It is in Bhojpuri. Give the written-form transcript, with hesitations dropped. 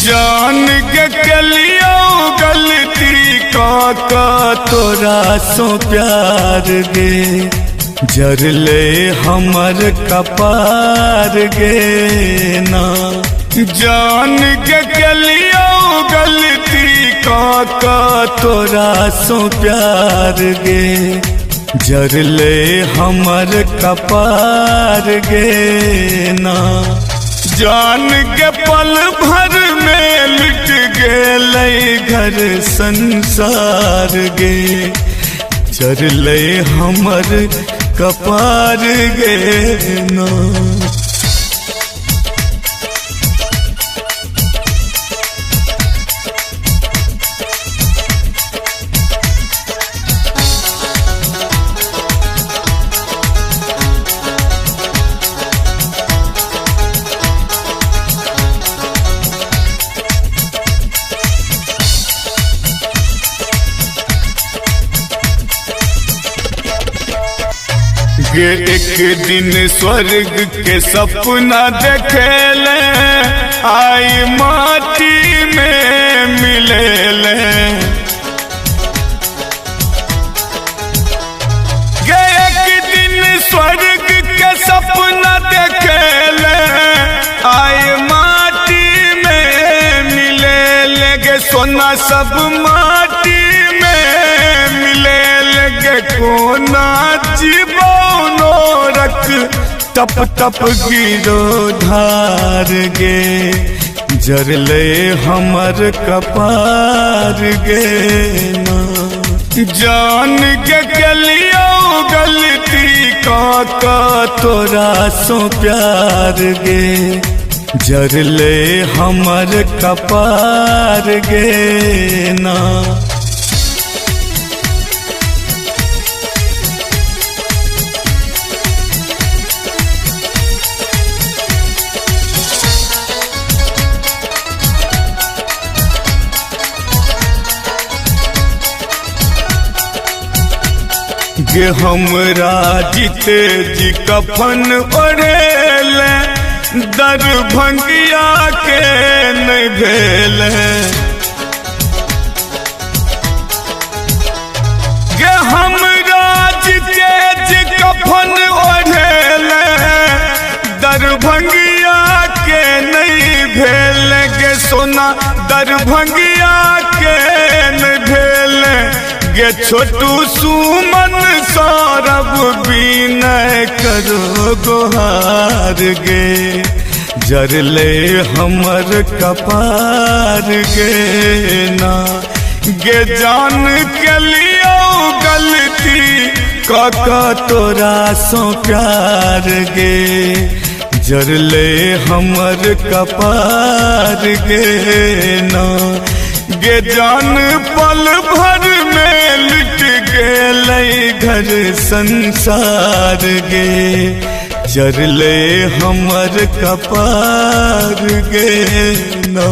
जान के कलियो गलती का तोरा सो प्यार गे जर ले हमर कपार गे ना। जान के कलियो गलती का तोरा सो प्यार गे जर ले हमर कपार गे ना। जान के पल भर में लुट गेलै घर संसार गे जर ले हमर कपार गे ना। गे एक दिन स्वर्ग के सपना देखेले आई माटी में मिलेले। गे एक दिन स्वर्ग के सपना देखेले आई माटी में मिलेले। गे सोना सब माटी में मिलेले। गे कोना जीवो टप टप गिरो धार गे जर ले हमर कपार गे ना। जान के कलियो गलती का तोरा सो प्यार गे जर ले हमर कपार गे ना। गे हमरा जीते जी कफन ओढ़ेले दरभंगिया के नहीं भेल। गे हमरा जीते जी कफन ओढ़ेले दरभंगिया के नहीं भेल। गे सोना दरभंगिया के नहीं भेल। गे छोटू सुमन सौरभ विनय करो गोहार गे जर ले हमर कपार गे ना। गे जान के लियो गलती का तोरा सो प्यार गे जर ले हमर कपार गे ना। गे जान पल भर में लुट गेलै घर संसार गे जर ले हमर कपार गे ना।